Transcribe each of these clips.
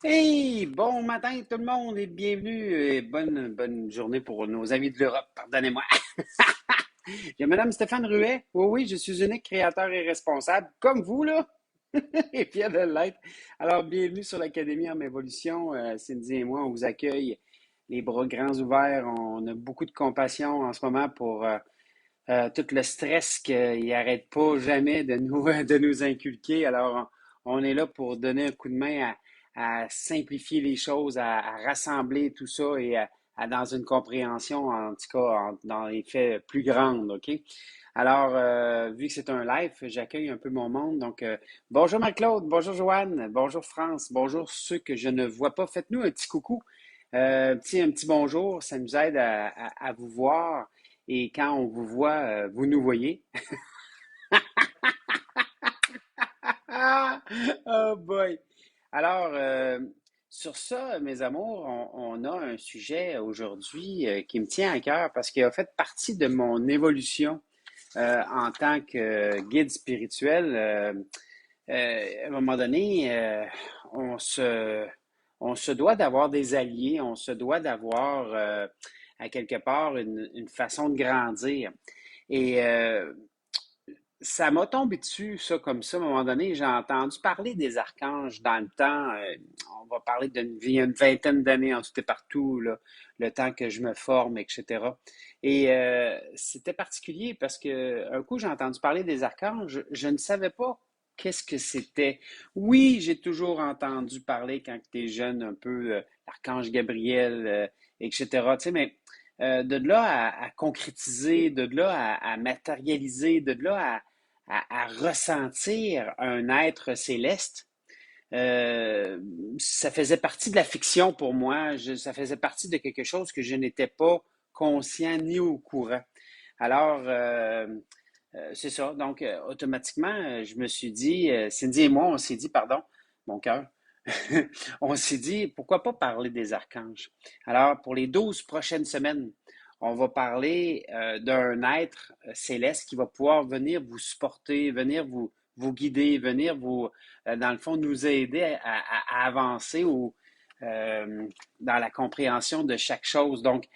Hey, bon matin tout le monde et bienvenue et bonne journée pour nos amis de l'Europe, pardonnez-moi. Je Madame Stéphane Ruet. Oui, oui, je suis unique créateur et responsable, comme vous, là, et fier de l'être. Alors, bienvenue sur l'Académie en évolution. Cindy et moi, on vous accueille les bras grands ouverts. On a beaucoup de compassion en ce moment pour tout le stress qu'il n'arrête pas jamais de nous inculquer. Alors, on est là pour donner un coup de main à simplifier les choses, à rassembler tout ça et dans une compréhension, en tout cas, dans les faits plus grandes, OK? Alors, vu que c'est un live, j'accueille un peu mon monde. Donc, bonjour Marc-Claude, bonjour Joanne, bonjour France, bonjour ceux que je ne vois pas. Faites-nous un petit coucou, un petit bonjour. Ça nous aide à vous voir. Et quand on vous voit, vous nous voyez. Oh boy! Alors, sur ça, mes amours, on a un sujet aujourd'hui qui me tient à cœur parce qu'il a fait partie de mon évolution en tant que guide spirituel. À un moment donné, on se, on se doit d'avoir des alliés, on se doit d'avoir à quelque part une façon de grandir. Et ça m'a tombé dessus, ça, comme ça, à un moment donné. J'ai entendu parler des archanges dans le temps. On va parler d'une vie, une vingtaine d'années en tout et partout, là, le temps que je me forme, etc. Et c'était particulier parce que un coup, j'ai entendu parler des archanges. Je ne savais pas qu'est-ce que c'était. Oui, j'ai toujours entendu parler quand tu es jeune, un peu l'archange Gabriel, etc. Tu sais, mais de là à concrétiser, de là à matérialiser, de là à ressentir un être céleste, ça faisait partie de la fiction pour moi. Ça faisait partie de quelque chose que je n'étais pas conscient ni au courant. Alors, c'est ça. Donc, automatiquement, je me suis dit, Cindy et moi, on s'est dit, pardon, mon cœur, on s'est dit, pourquoi pas parler des archanges? Alors, pour les 12 prochaines semaines, on va parler d'un être céleste qui va pouvoir venir vous supporter, venir vous guider, venir vous, dans le fond, nous aider à avancer dans la compréhension de chaque chose. Donc,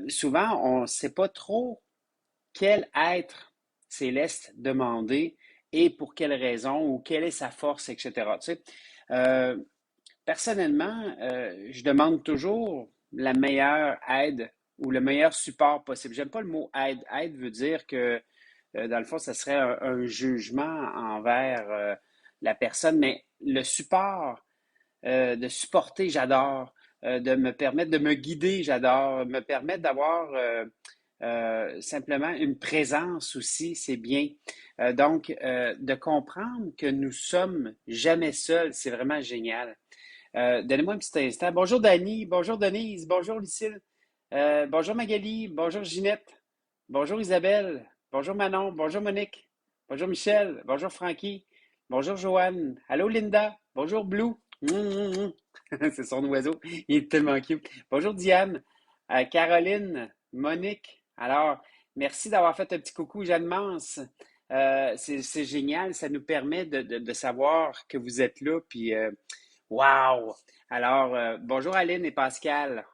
souvent, on ne sait pas trop quel être céleste demander et pour quelle raison ou quelle est sa force, etc. Tu sais, euh, personnellement, je demande toujours la meilleure aide ou le meilleur support possible. J'aime pas le mot aide. Aide veut dire que, dans le fond, ce serait un jugement envers la personne, mais le support, de supporter, j'adore. De me permettre de me guider, j'adore. Me permettre d'avoir simplement une présence aussi, c'est bien. Donc, de comprendre que nous sommes jamais seuls, c'est vraiment génial. Donnez-moi un petit instant. Bonjour Dani, bonjour Denise, bonjour Lucille, bonjour Magali, bonjour Ginette, bonjour Isabelle, bonjour Manon, bonjour Monique, bonjour Michel, bonjour Francky, bonjour Joanne, allô Linda, bonjour Blue. C'est son oiseau, il est tellement cute. Bonjour Diane, Caroline, Monique. Alors, merci d'avoir fait un petit coucou, Jeanne Mance. C'est génial, ça nous permet de savoir que vous êtes là, puis wow! Alors, bonjour Aline et Pascal.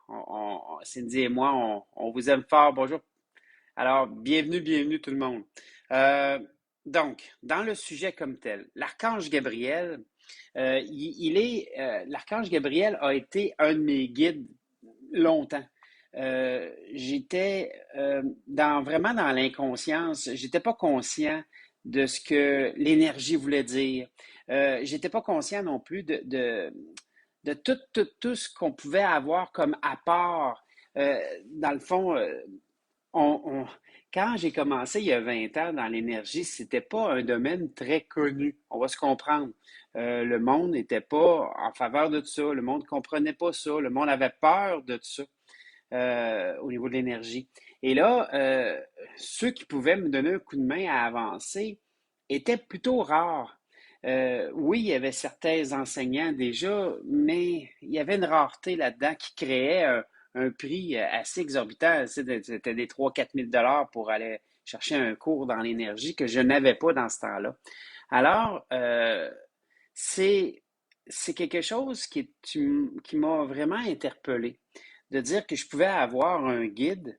Cindy et moi, on vous aime fort. Bonjour. Alors, bienvenue tout le monde. Euh, donc, dans le sujet comme tel, l'archange Gabriel, l'archange Gabriel a été un de mes guides longtemps. J'étais vraiment dans l'inconscience. J'étais pas conscient de ce que l'énergie voulait dire. J'étais pas conscient non plus de tout ce qu'on pouvait avoir comme apport. Dans le fond, on, on- quand j'ai commencé il y a 20 ans dans l'énergie, c'était pas un domaine très connu. On va se comprendre. Le monde n'était pas en faveur de ça. Le monde ne comprenait pas ça. Le monde avait peur de ça au niveau de l'énergie. Et là, ceux qui pouvaient me donner un coup de main à avancer étaient plutôt rares. Oui, il y avait certains enseignants déjà, mais il y avait une rareté là-dedans qui créait un prix assez exorbitant. C'était des 3 000 à 4 000 $ pour aller chercher un cours dans l'énergie que je n'avais pas dans ce temps-là. Alors, c'est c'est quelque chose qui m'a vraiment interpellé, de dire que je pouvais avoir un guide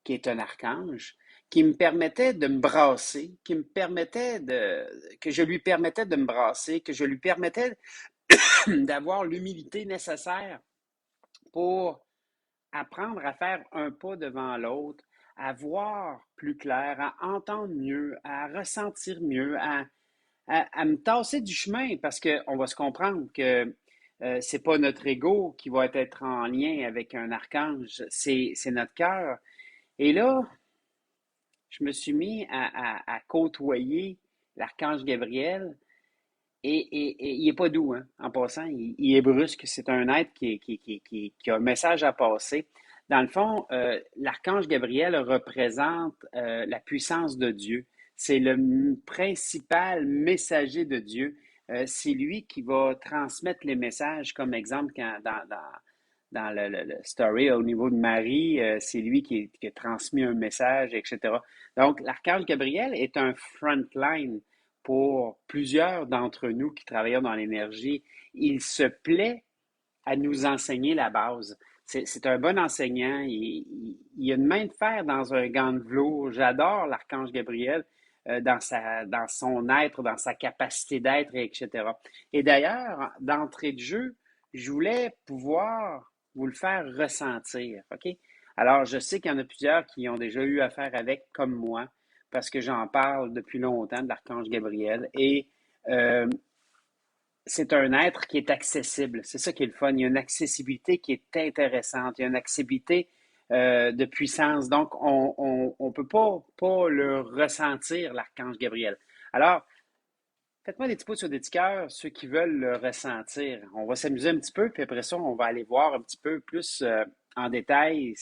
qui est un archange, qui me permettait de me brasser, que je lui permettais de me brasser, que je lui permettais d'avoir l'humilité nécessaire pour apprendre à faire un pas devant l'autre, à voir plus clair, à entendre mieux, à ressentir mieux, à me tasser du chemin parce qu'on va se comprendre que c'est pas notre ego qui va être en lien avec un archange, c'est notre cœur. Et là, je me suis mis à côtoyer l'archange Gabriel et il n'est pas doux, hein, en passant. Il est brusque. C'est un être qui a un message à passer. Dans le fond, l'archange Gabriel représente la puissance de Dieu. C'est le principal messager de Dieu. C'est lui qui va transmettre les messages, comme exemple dans le story au niveau de Marie, c'est lui qui a transmis un message, etc. Donc, l'archange Gabriel est un frontline pour plusieurs d'entre nous qui travaillons dans l'énergie. Il se plaît à nous enseigner la base. C'est un bon enseignant. Il a une main de fer dans un gant de velours. J'adore l'archange Gabriel dans son être, dans sa capacité d'être, etc. Et d'ailleurs, d'entrée de jeu, je voulais pouvoir vous le faire ressentir. OK? Alors, je sais qu'il y en a plusieurs qui ont déjà eu affaire avec, comme moi, parce que j'en parle depuis longtemps de l'archange Gabriel. Et euh, c'est un être qui est accessible. C'est ça qui est le fun. Il y a une accessibilité qui est intéressante. Il y a une accessibilité de puissance. Donc, on peut pas le ressentir, l'archange Gabriel. Alors, faites-moi des petits pouces sur des petits cœurs, ceux qui veulent le ressentir. On va s'amuser un petit peu, puis après ça, on va aller voir un petit peu plus en détail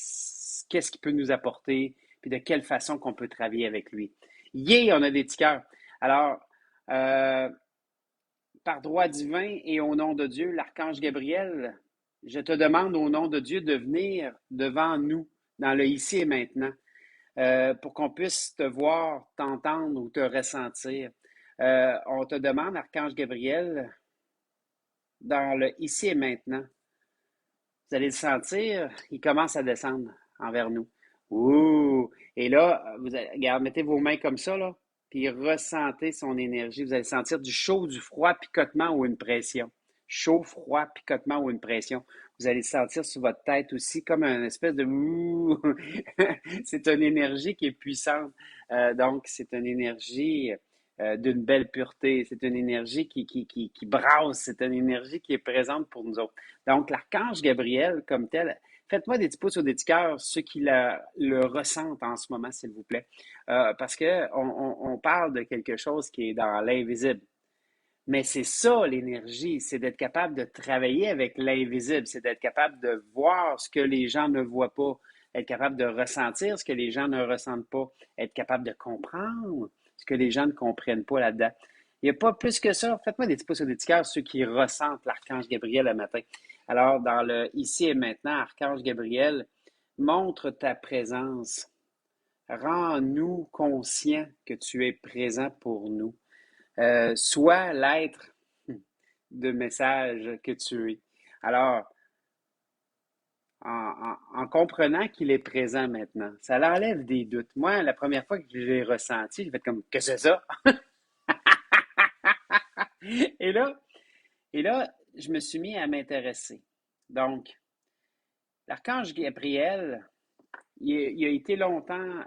qu'est-ce qu'il peut nous apporter, puis de quelle façon qu'on peut travailler avec lui. Yeah, on a des petits cœurs. Alors, euh, par droit divin et au nom de Dieu, l'archange Gabriel, je te demande au nom de Dieu de venir devant nous dans le ici et maintenant pour qu'on puisse te voir, t'entendre ou te ressentir. On te demande, archange Gabriel, dans le ici et maintenant, vous allez le sentir, il commence à descendre envers nous. Ouh! Et là, regarde, mettez vos mains comme ça, là, puis ressentez son énergie. Vous allez sentir du chaud, du froid, picotement ou une pression. Chaud, froid, picotement ou une pression. Vous allez le sentir sur votre tête aussi, comme une espèce de ouh. C'est une énergie qui est puissante. Donc, c'est une énergie d'une belle pureté. C'est une énergie qui brasse. C'est une énergie qui est présente pour nous autres. Donc, l'archange Gabriel, comme tel, faites-moi des petits pouces ou des petits cœurs, ceux qui le ressentent en ce moment, s'il vous plaît. Parce qu'on parle de quelque chose qui est dans l'invisible. Mais c'est ça l'énergie, c'est d'être capable de travailler avec l'invisible, c'est d'être capable de voir ce que les gens ne voient pas, être capable de ressentir ce que les gens ne ressentent pas, être capable de comprendre ce que les gens ne comprennent pas là-dedans. Il n'y a pas plus que ça. Faites-moi des petits pouces et des petits cœurs, ceux qui ressentent l'archange Gabriel le matin. Alors, dans le ici et maintenant, archange Gabriel, montre ta présence. Rends-nous conscients que tu es présent pour nous. Sois l'être de message que tu es. Alors, en comprenant qu'il est présent maintenant, ça l'enlève des doutes. Moi, la première fois que je l'ai ressenti, j'ai fait comme, que c'est ça? Et là, et là, je me suis mis à m'intéresser. Donc, l'archange Gabriel, il a été longtemps,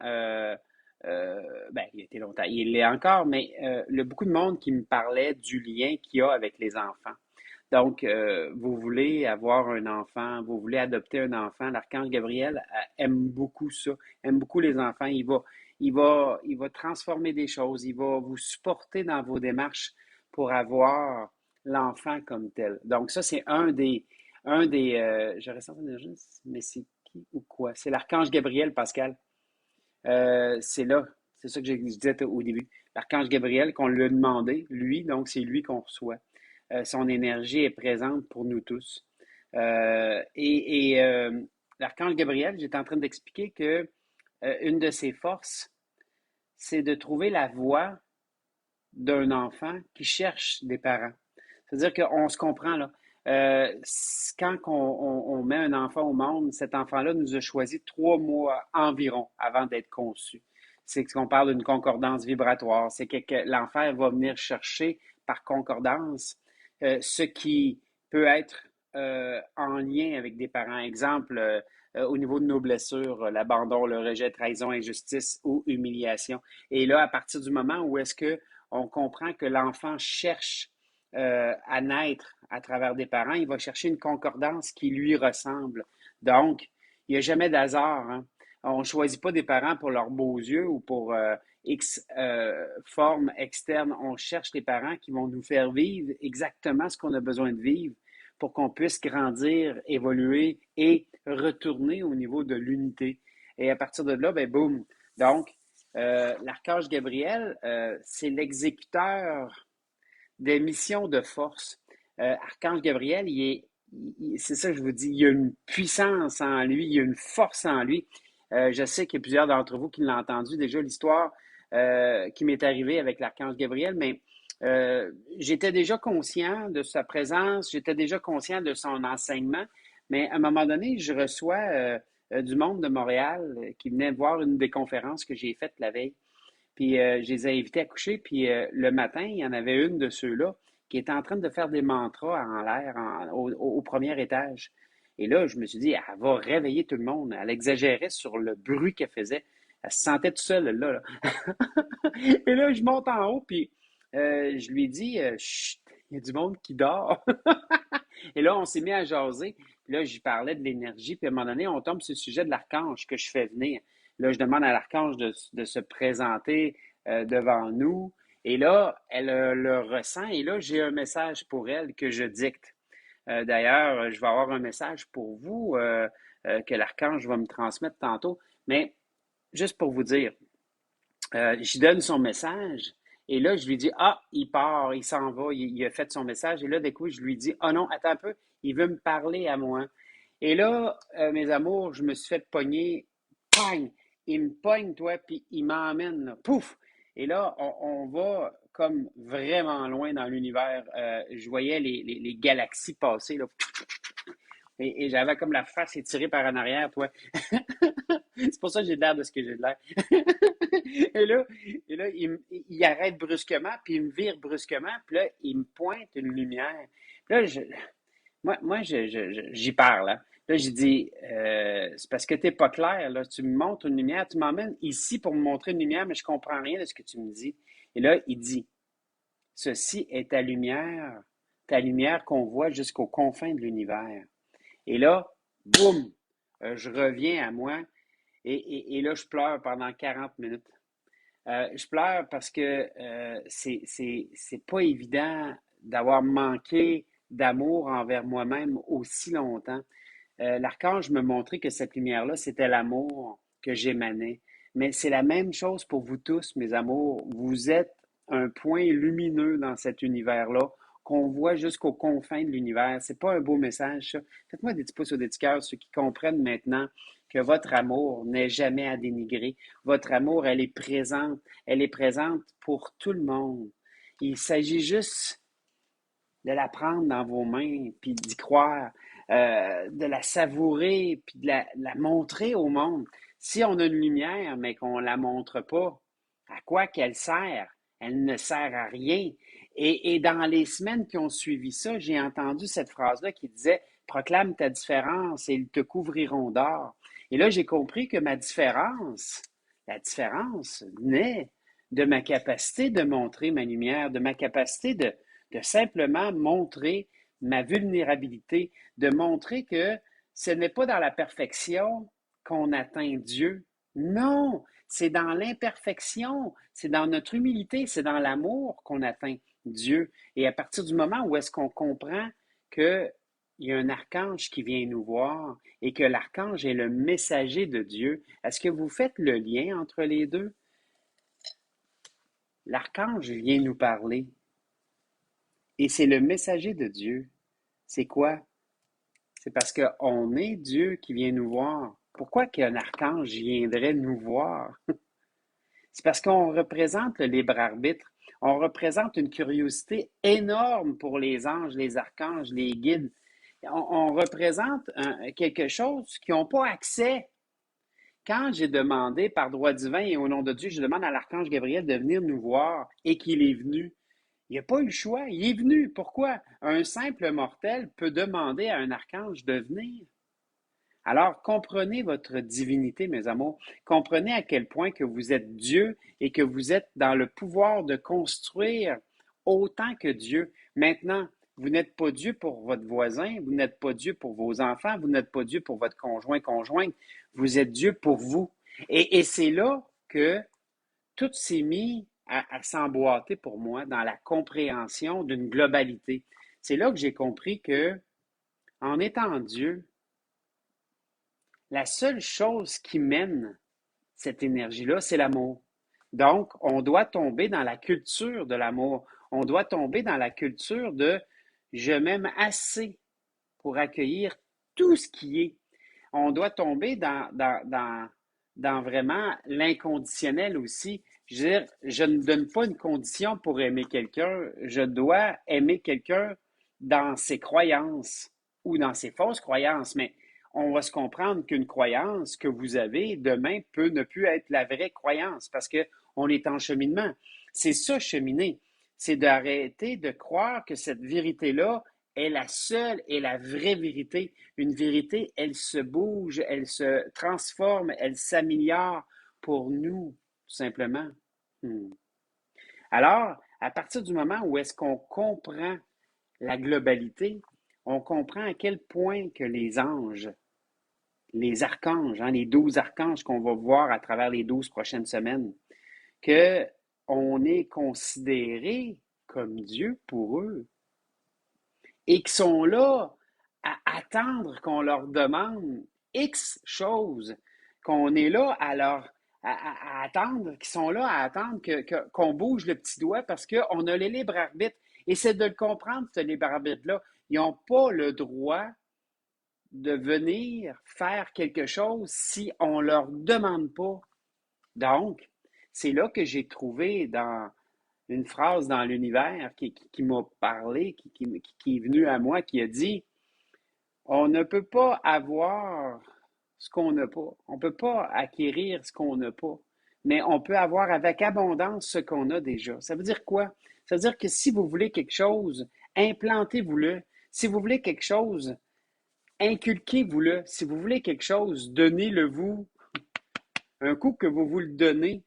il a été longtemps, il l'est encore, mais il y a beaucoup de monde qui me parlait du lien qu'il y a avec les enfants. Donc, vous voulez avoir un enfant, vous voulez adopter un enfant, l'archange Gabriel aime beaucoup ça, aime beaucoup les enfants. Il va transformer des choses, il va vous supporter dans vos démarches pour avoir l'enfant comme tel. Donc, ça, c'est je ressens l'énergie, mais c'est qui ou quoi? C'est l'archange Gabriel, Pascal. C'est là, c'est ça que je disais au début. L'archange Gabriel, qu'on lui a demandé, lui, donc c'est lui qu'on reçoit. Son énergie est présente pour nous tous. L'archange Gabriel, j'étais en train d'expliquer que une de ses forces, c'est de trouver la voie d'un enfant qui cherche des parents. C'est-à-dire qu'on se comprend, là. Quand on met un enfant au monde, cet enfant-là nous a choisi 3 mois environ avant d'être conçu. C'est qu'on parle d'une concordance vibratoire. C'est que l'enfant va venir chercher par concordance ce qui peut être en lien avec des parents. Exemple, au niveau de nos blessures, l'abandon, le rejet, trahison, injustice ou humiliation. Et là, à partir du moment où est-ce que on comprend que l'enfant cherche à naître à travers des parents, il va chercher une concordance qui lui ressemble. Donc, il n'y a jamais d'hasard. Hein. On ne choisit pas des parents pour leurs beaux yeux ou pour X forme externe. On cherche les parents qui vont nous faire vivre exactement ce qu'on a besoin de vivre pour qu'on puisse grandir, évoluer et retourner au niveau de l'unité. Et à partir de là, ben boum. Donc, l'archange Gabriel, c'est l'exécuteur des missions de force. Archange Gabriel, c'est ça que je vous dis, il y a une puissance en lui, il y a une force en lui. Je sais qu'il y a plusieurs d'entre vous qui l'ont entendu déjà, l'histoire qui m'est arrivée avec l'archange Gabriel, mais j'étais déjà conscient de sa présence, j'étais déjà conscient de son enseignement, mais à un moment donné, je reçois du monde de Montréal qui venait voir une des conférences que j'ai faites la veille. Puis je les ai invités à coucher. Puis le matin, il y en avait une de ceux-là qui était en train de faire des mantras en l'air au premier étage. Et là, je me suis dit, elle va réveiller tout le monde. Elle exagérait sur le bruit qu'elle faisait. Elle se sentait toute seule, là. Et là, je monte en haut, puis je lui dis, chut, il y a du monde qui dort. Et là, on s'est mis à jaser. Puis là, j'y parlais de l'énergie. Puis à un moment donné, on tombe sur le sujet de l'archange que je fais venir. Là, je demande à l'archange de se présenter devant nous. Et là, elle le ressent. Et là, j'ai un message pour elle que je dicte. D'ailleurs, je vais avoir un message pour vous que l'archange va me transmettre tantôt. Mais juste pour vous dire, j'y donne son message. Et là, je lui dis, ah, il part, il s'en va, il a fait son message. Et là, d'un coup, je lui dis, oh non, attends un peu, il veut me parler à moi. Et là, mes amours, je me suis fait pogner, pang, il me pogne, toi, puis il m'emmène, là, pouf. Et là, on va comme vraiment loin dans l'univers. Je voyais les galaxies passer, là. Et j'avais comme la face étirée par en arrière, toi. C'est pour ça que j'ai l'air de ce que j'ai de l'air. et là, il arrête brusquement, puis il me vire brusquement, puis là, il me pointe une lumière. Puis là, j'y parle. Hein. Là, j'ai dit, c'est parce que tu n'es pas clair. Là. Tu me montres une lumière, tu m'emmènes ici pour me montrer une lumière, mais je ne comprends rien de ce que tu me dis. Et là, il dit, ceci est ta lumière qu'on voit jusqu'aux confins de l'univers. Et là, boum, je reviens à moi et là, je pleure pendant 40 minutes. Je pleure parce que c'est pas évident d'avoir manqué d'amour envers moi-même aussi longtemps. L'archange me montrait que cette lumière-là, c'était l'amour que j'émanais. Mais c'est la même chose pour vous tous, mes amours. Vous êtes un point lumineux dans cet univers-là qu'on voit jusqu'aux confins de l'univers. C'est pas un beau message, ça. Faites-moi des petits pouces ou des petits cœurs, ceux qui comprennent maintenant que votre amour n'est jamais à dénigrer. Votre amour, elle est présente. Elle est présente pour tout le monde. Il s'agit juste de la prendre dans vos mains, puis d'y croire, de la savourer, puis de la montrer au monde. Si on a une lumière, mais qu'on ne la montre pas, à quoi qu'elle sert? Elle ne sert à rien. Et dans les semaines qui ont suivi ça, j'ai entendu cette phrase-là qui disait proclame ta différence et ils te couvriront d'or. Et là, j'ai compris que la différence naît de ma capacité de montrer ma lumière, de ma capacité de simplement montrer ma vulnérabilité, de montrer que ce n'est pas dans la perfection qu'on atteint Dieu. Non, c'est dans l'imperfection, c'est dans notre humilité, c'est dans l'amour qu'on atteint Dieu. Et à partir du moment où est-ce qu'on comprend qu'il y a un archange qui vient nous voir et que l'archange est le messager de Dieu, est-ce que vous faites le lien entre les deux? L'archange vient nous parler et c'est le messager de Dieu. C'est quoi? C'est parce qu'on est Dieu qui vient nous voir. Pourquoi qu'un archange viendrait nous voir? C'est parce qu'on représente le libre arbitre. On représente une curiosité énorme pour les anges, les archanges, les guides. On représente quelque chose qui n'ont pas accès. Quand j'ai demandé par droit divin et au nom de Dieu, je demande à l'archange Gabriel de venir nous voir et qu'il est venu. Il n'a pas eu le choix, il est venu. Pourquoi? Un simple mortel peut demander à un archange de venir. Alors, comprenez votre divinité, mes amours. Comprenez à quel point que vous êtes Dieu et que vous êtes dans le pouvoir de construire autant que Dieu. Maintenant, vous n'êtes pas Dieu pour votre voisin, vous n'êtes pas Dieu pour vos enfants, vous n'êtes pas Dieu pour votre conjoint, conjointe. Vous êtes Dieu pour vous. Et c'est là que tout s'est mis à s'emboîter pour moi dans la compréhension d'une globalité. C'est là que j'ai compris que, en étant Dieu, la seule chose qui mène cette énergie-là, c'est l'amour. Donc, on doit tomber dans la culture de l'amour. On doit tomber dans la culture de je m'aime assez pour accueillir tout ce qui est. On doit tomber dans vraiment l'inconditionnel aussi. Je veux dire, je ne donne pas une condition pour aimer quelqu'un. Je dois aimer quelqu'un dans ses croyances ou dans ses fausses croyances, mais on va se comprendre qu'une croyance que vous avez demain peut ne plus être la vraie croyance parce qu'on est en cheminement. C'est ça, cheminer. C'est d'arrêter de croire que cette vérité-là est la seule et la vraie vérité. Une vérité, elle se bouge, elle se transforme, elle s'améliore pour nous, tout simplement. Hmm. Alors, à partir du moment où est-ce qu'on comprend la globalité, on comprend à quel point que les anges, les archanges, hein, les 12 archanges qu'on va voir à travers les 12 prochaines semaines, que on est considéré comme Dieu pour eux et qui sont là à attendre qu'on leur demande X choses, qu'on est là à attendre, qui sont là à attendre qu'on bouge le petit doigt parce qu'on a le libre arbitre. Et c'est de le comprendre, ce libre arbitre-là. Ils n'ont pas le droit de venir faire quelque chose si on ne leur demande pas. Donc, c'est là que j'ai trouvé dans une phrase dans l'univers qui m'a parlé, qui est venue à moi, qui a dit, on ne peut pas avoir ce qu'on n'a pas. On ne peut pas acquérir ce qu'on n'a pas. Mais on peut avoir avec abondance ce qu'on a déjà. Ça veut dire quoi? Ça veut dire que si vous voulez quelque chose, implantez-vous-le. Si vous voulez quelque chose, inculquez-vous-le. Si vous voulez quelque chose, donnez-le vous. Un coup que vous vous le donnez,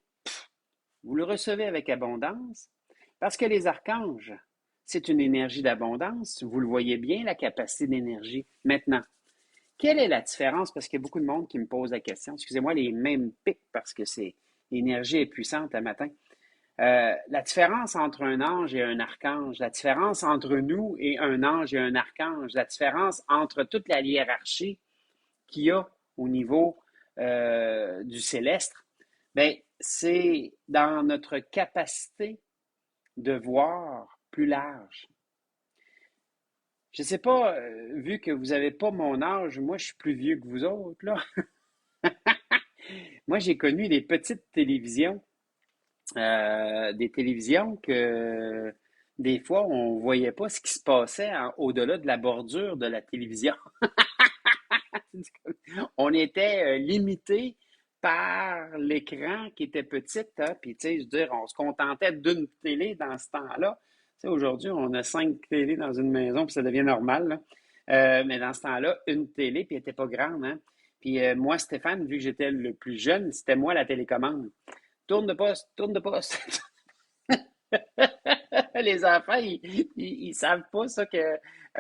vous le recevez avec abondance. Parce que les archanges, c'est une énergie d'abondance. Vous le voyez bien, la capacité d'énergie. Maintenant, quelle est la différence? Parce qu'il y a beaucoup de monde qui me pose la question. Excusez-moi, les mêmes pics parce que c'est l'énergie est puissante le matin. La différence entre un ange et un archange, la différence entre nous et un ange et un archange, la différence entre toute la hiérarchie qu'il y a au niveau du céleste, ben, c'est dans notre capacité de voir plus large. Je ne sais pas, vu que vous n'avez pas mon âge, moi je suis plus vieux que vous autres, là. Moi j'ai connu des petites télévisions, des télévisions que des fois on ne voyait pas ce qui se passait au-delà de la bordure de la télévision. On était limité par l'écran qui était petit, hein, puis tu sais, je veux dire, on se contentait d'une télé dans ce temps-là. Tu sais, aujourd'hui, on a 5 télés dans une maison, puis ça devient normal, là. Mais dans ce temps-là, une télé, puis elle n'était pas grande, hein. Puis moi, Stéphane, vu que j'étais le plus jeune, c'était moi la télécommande. Tourne de poste, tourne de poste. Les enfants, ils savent pas ça que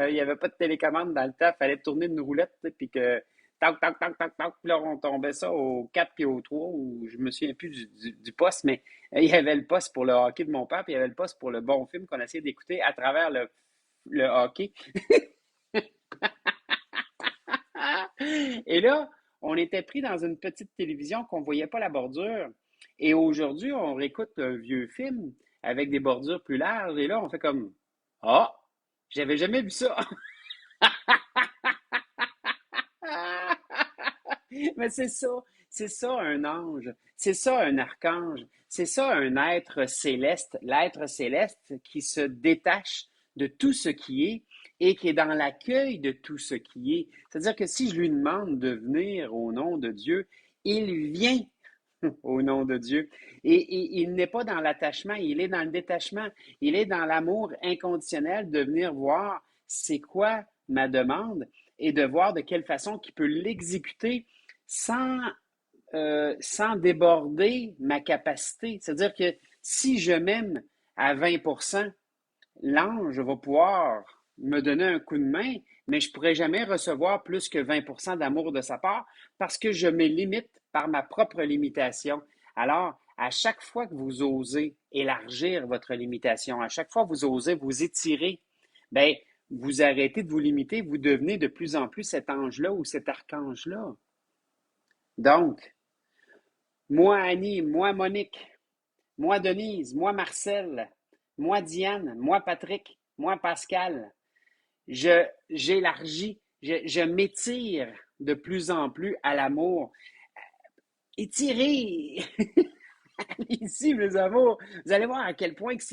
il y avait pas de télécommande dans le temps. Il fallait tourner une roulette, puis que tac, tac, tac, tac, tac, puis là, on tombait ça au 4 puis au 3 ou je me souviens plus du poste, mais il y avait le poste pour le hockey de mon père, puis il y avait le poste pour le bon film qu'on essayait d'écouter à travers le hockey. Et là, on était pris dans une petite télévision qu'on ne voyait pas la bordure. Et aujourd'hui, on réécoute un vieux film avec des bordures plus larges. Et là, on fait comme ah, j'avais jamais vu ça. Mais c'est ça. C'est ça un ange, c'est ça un archange, c'est ça un être céleste, l'être céleste qui se détache de tout ce qui est et qui est dans l'accueil de tout ce qui est. C'est-à-dire que si je lui demande de venir au nom de Dieu, il vient au nom de Dieu. Et il n'est pas dans l'attachement, il est dans le détachement. Il est dans l'amour inconditionnel de venir voir c'est quoi ma demande et de voir de quelle façon il peut l'exécuter sans, sans déborder ma capacité. C'est-à-dire que si je m'aime à 20%, l'ange va pouvoir me donner un coup de main, mais je ne pourrai jamais recevoir plus que 20% d'amour de sa part parce que je me limite par ma propre limitation. Alors, à chaque fois que vous osez élargir votre limitation, à chaque fois que vous osez vous étirer, bien, vous arrêtez de vous limiter, vous devenez de plus en plus cet ange-là ou cet archange-là. Donc, moi Annie, moi Monique, moi Denise, moi Marcel, moi Diane, moi Patrick, moi Pascal, j'élargis, je m'étire de plus en plus à l'amour. Étirez! Ici, mes amours, vous allez voir à quel point que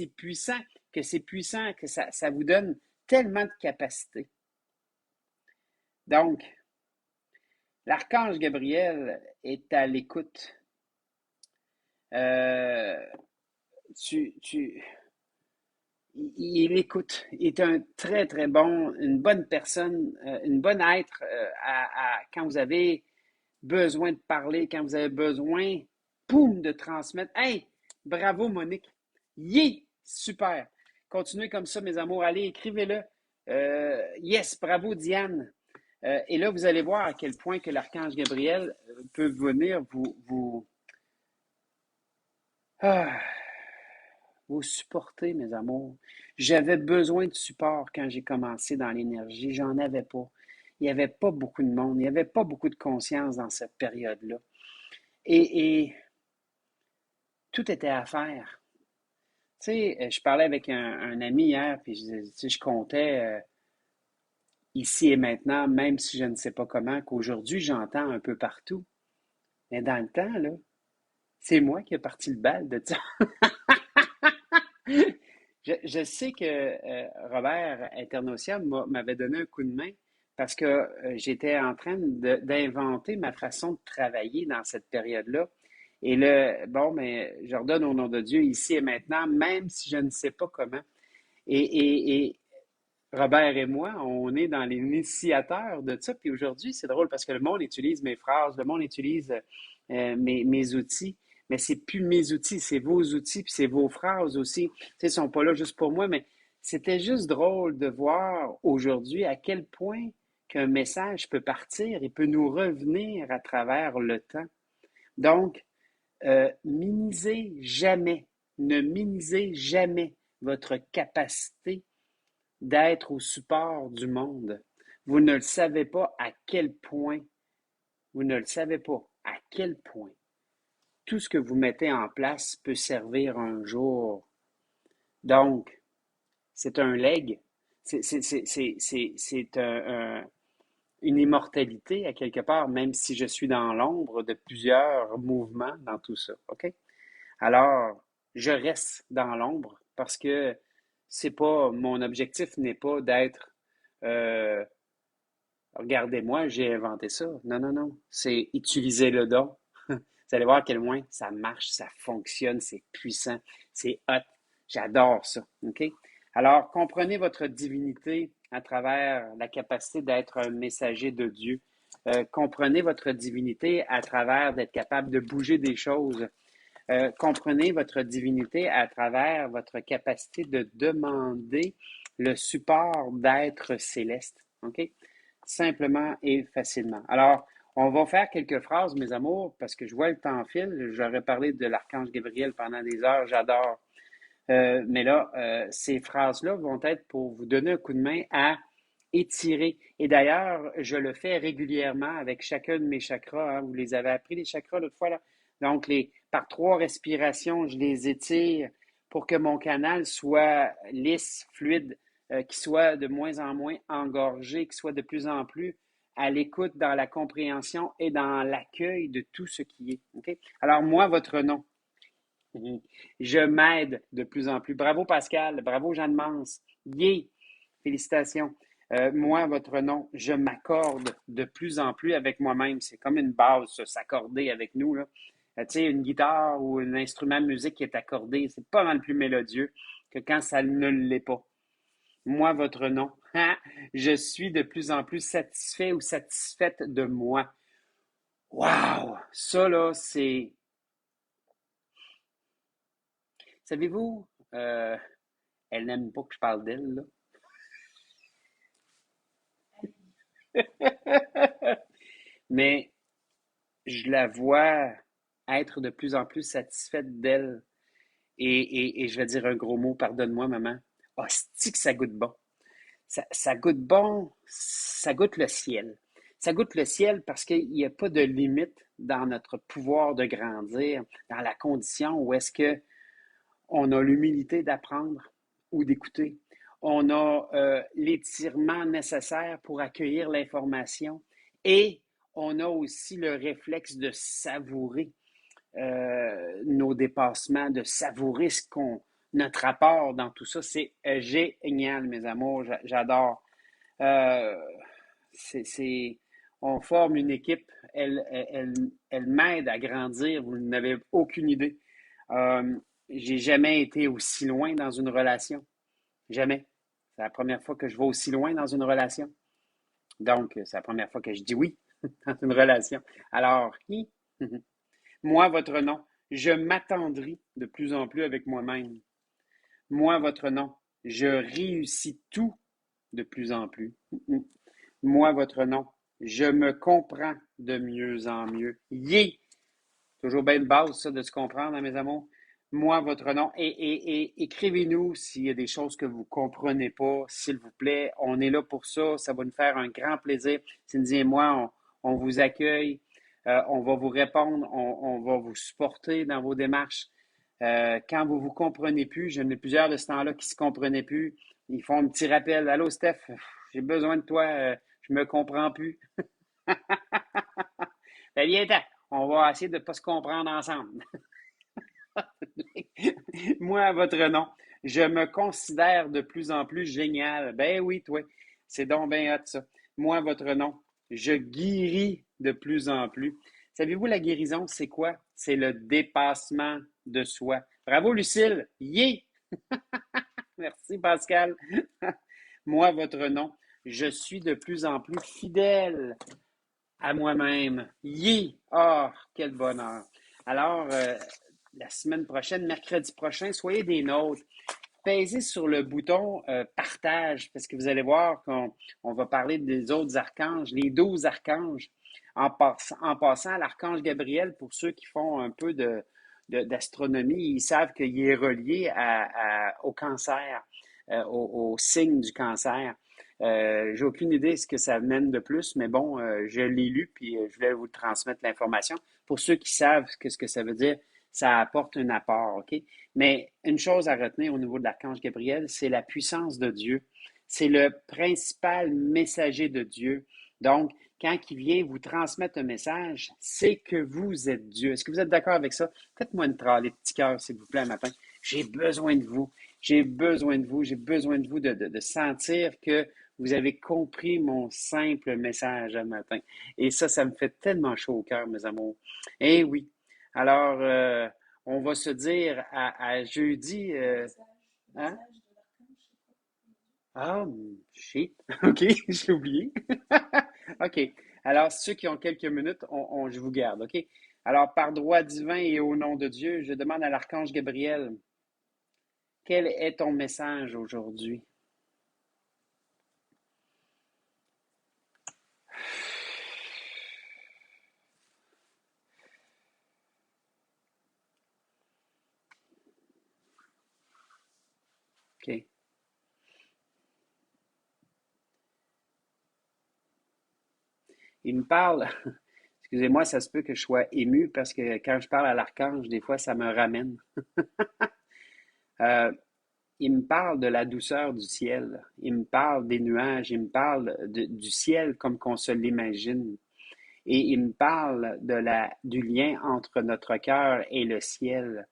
ça vous donne tellement de capacité. Donc, l'archange Gabriel est à l'écoute. Euh, tu, il écoute. Il est un très, très bon, une bonne personne, une bonne être quand vous avez besoin de parler, quand vous avez besoin, poum, de transmettre. Hey, bravo Monique. Yeah, super. Continuez comme ça, mes amours. Allez, écrivez-le. Yes, bravo Diane. Et là, vous allez voir à quel point que l'archange Gabriel peut venir ah, vous supporter, mes amours. J'avais besoin de support quand j'ai commencé dans l'énergie. J'en avais pas. Il n'y avait pas beaucoup de monde. Il n'y avait pas beaucoup de conscience dans cette période-là. Et tout était à faire. Tu sais, je parlais avec un ami hier, puis je comptais ici et maintenant, même si je ne sais pas comment, qu'aujourd'hui j'entends un peu partout. Mais dans le temps, là, c'est moi qui ai parti le bal de ça. Je sais que Robert Internautium m'avait donné un coup de main parce que j'étais en train d'inventer ma façon de travailler dans cette période-là. Et là, bon, mais je redonne au nom de Dieu ici et maintenant, même si je ne sais pas comment. Et Robert et moi, on est dans les initiateurs de ça. Puis aujourd'hui, c'est drôle parce que le monde utilise mes phrases, le monde utilise mes outils, mais c'est plus mes outils, c'est vos outils, puis c'est vos phrases aussi. Tu sais, ils sont pas là juste pour moi, mais c'était juste drôle de voir aujourd'hui à quel point qu'un message peut partir et peut nous revenir à travers le temps. Donc, minimisez jamais, ne minimisez jamais votre capacité d'être au support du monde. Vous ne le savez pas à quel point, vous ne le savez pas à quel point tout ce que vous mettez en place peut servir un jour. Donc, c'est un legs, c'est une immortalité à quelque part, même si je suis dans l'ombre de plusieurs mouvements dans tout ça. OK? Alors, je reste dans l'ombre parce que c'est pas, mon objectif n'est pas d'être euh, regardez-moi, j'ai inventé ça. Non, non, non. C'est utiliser le don. Vous allez voir à quel point ça marche, ça fonctionne, c'est puissant, c'est hot. J'adore ça. OK? Alors, comprenez votre divinité à travers la capacité d'être un messager de Dieu. Comprenez votre divinité à travers d'être capable de bouger des choses. Comprenez votre divinité à travers votre capacité de demander le support d'êtres célestes. OK? Simplement et facilement. Alors, on va faire quelques phrases, mes amours, parce que je vois le temps file. J'aurais parlé de l'archange Gabriel pendant des heures, j'adore. Mais là, ces phrases-là vont être pour vous donner un coup de main à étirer. Et d'ailleurs, je le fais régulièrement avec chacun de mes chakras. Hein. Vous les avez appris, les chakras, l'autre fois, là. Donc, par 3 respirations, je les étire pour que mon canal soit lisse, fluide, qu'il soit de moins en moins engorgé, qu'il soit de plus en plus à l'écoute, dans la compréhension et dans l'accueil de tout ce qui est. OK? Alors, moi, votre nom, je m'aide de plus en plus. Bravo Pascal, bravo Jeanne Mance. Yeah! Félicitations. Moi, votre nom, je m'accorde de plus en plus avec moi-même. C'est comme une base, ça, s'accorder avec nous, là. Tu sais, une guitare ou un instrument de musique qui est accordé, c'est pas mal plus mélodieux que quand ça ne l'est pas. Moi, votre nom, je suis de plus en plus satisfait ou satisfaite de moi. Wow! Ça, là, c'est... Savez-vous, elle n'aime pas que je parle d'elle, là. Mais je la vois être de plus en plus satisfaite d'elle. Et je vais dire un gros mot, pardonne-moi, maman. Hostie que ça goûte bon. Ça goûte bon, ça goûte le ciel. Ça goûte le ciel parce qu'il n'y a pas de limite dans notre pouvoir de grandir, dans la condition où est-ce que on a l'humilité d'apprendre ou d'écouter. On a l'étirement nécessaire pour accueillir l'information et on a aussi le réflexe de savourer nos dépassements, de savourer notre apport dans tout ça. C'est génial, mes amours. J'adore. Euh, c'est, on forme une équipe. Elle m'aide à grandir. Vous n'avez aucune idée. Euh, j'ai jamais été aussi loin dans une relation. Jamais. C'est la première fois que je vais aussi loin dans une relation. Donc, c'est la première fois que je dis oui dans une relation. Alors, moi, votre nom, je m'attendris de plus en plus avec moi-même. Moi, votre nom, je réussis tout de plus en plus. Moi, votre nom, je me comprends de mieux en mieux. Yeah! Toujours bien de base, ça, de se comprendre, hein, mes amours. Moi, votre nom. Et écrivez-nous s'il y a des choses que vous ne comprenez pas, s'il vous plaît. On est là pour ça. Ça va nous faire un grand plaisir. Cindy et moi, on vous accueille. On va vous répondre. On va vous supporter dans vos démarches. Quand vous ne vous comprenez plus, j'en ai plusieurs de ce temps-là qui ne se comprenaient plus. Ils font un petit rappel. Allô, Steph, j'ai besoin de toi. Je ne me comprends plus. Ben, viens-t'en. On va essayer de ne pas se comprendre ensemble. Moi, à votre nom, je me considère de plus en plus génial. Ben oui, toi, c'est donc bien hot, ça. Moi, à votre nom, je guéris de plus en plus. Savez-vous, la guérison, c'est quoi? C'est le dépassement de soi. Bravo, Lucille! Yeah! Merci, Pascal. Moi, à votre nom, je suis de plus en plus fidèle à moi-même. Yeah! Ah, quel bonheur! Alors, la semaine prochaine, mercredi prochain, soyez des nôtres. Pèsez sur le bouton partage parce que vous allez voir qu'on va parler des autres archanges, les 12 archanges. En passant à l'archange Gabriel, pour ceux qui font un peu d'astronomie, ils savent qu'il est relié au cancer, au signe du cancer. J'ai aucune idée de ce que ça mène de plus, mais bon, je l'ai lu puis je voulais vous transmettre l'information. Pour ceux qui savent ce que ça veut dire, ça apporte un apport, OK? Mais une chose à retenir au niveau de l'archange Gabriel, c'est la puissance de Dieu. C'est le principal messager de Dieu. Donc, quand il vient vous transmettre un message, c'est que vous êtes Dieu. Est-ce que vous êtes d'accord avec ça? Faites-moi une les petits cœurs, s'il vous plaît, un matin. J'ai besoin de vous. J'ai besoin de vous. J'ai besoin de vous de sentir que vous avez compris mon simple message un matin. Et ça me fait tellement chaud au cœur, mes amours. Eh oui. Alors, on va se dire à jeudi. Hein? Ah, shit. OK, je l'ai oublié. OK. Alors, ceux qui ont quelques minutes, je vous garde. OK? Alors, par droit divin et au nom de Dieu, je demande à l'archange Gabriel, quel est ton message aujourd'hui? OK. Il me parle. Excusez-moi, ça se peut que je sois ému parce que quand je parle à l'archange, des fois, ça me ramène. Euh, il me parle de la douceur du ciel. Il me parle des nuages. Il me parle du ciel comme qu'on se l'imagine. Et il me parle du lien entre notre cœur et le ciel.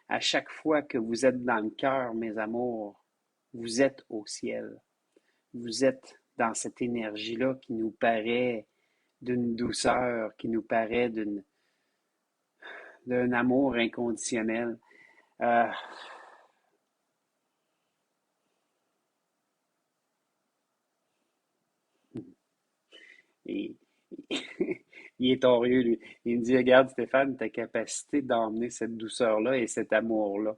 À chaque fois que vous êtes dans le cœur, mes amours, vous êtes au ciel. Vous êtes dans cette énergie-là qui nous paraît d'une douceur, qui nous paraît d'un amour inconditionnel. Euh, et, il est torieux, lui. Il me dit, regarde, Stéphane, ta capacité d'emmener cette douceur-là et cet amour-là,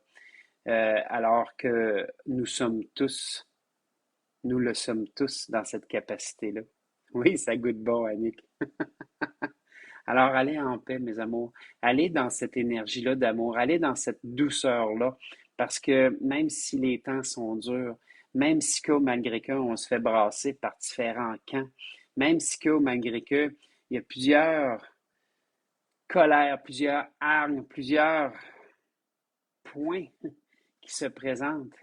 alors que nous le sommes tous dans cette capacité-là. Oui, ça goûte bon, Annick. Alors, allez en paix, mes amours. Allez dans cette énergie-là d'amour. Allez dans cette douceur-là. Parce que même si les temps sont durs, même si que malgré que on se fait brasser par différents camps, même si que malgré que il y a plusieurs colères, plusieurs hargnes, plusieurs points qui se présentent,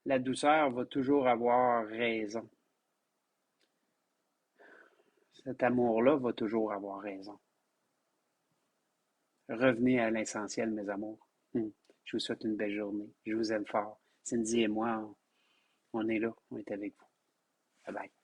la douceur va toujours avoir raison. Cet amour-là va toujours avoir raison. Revenez à l'essentiel, mes amours. Je vous souhaite une belle journée. Je vous aime fort. Cindy et moi, on est là. On est avec vous. Bye bye.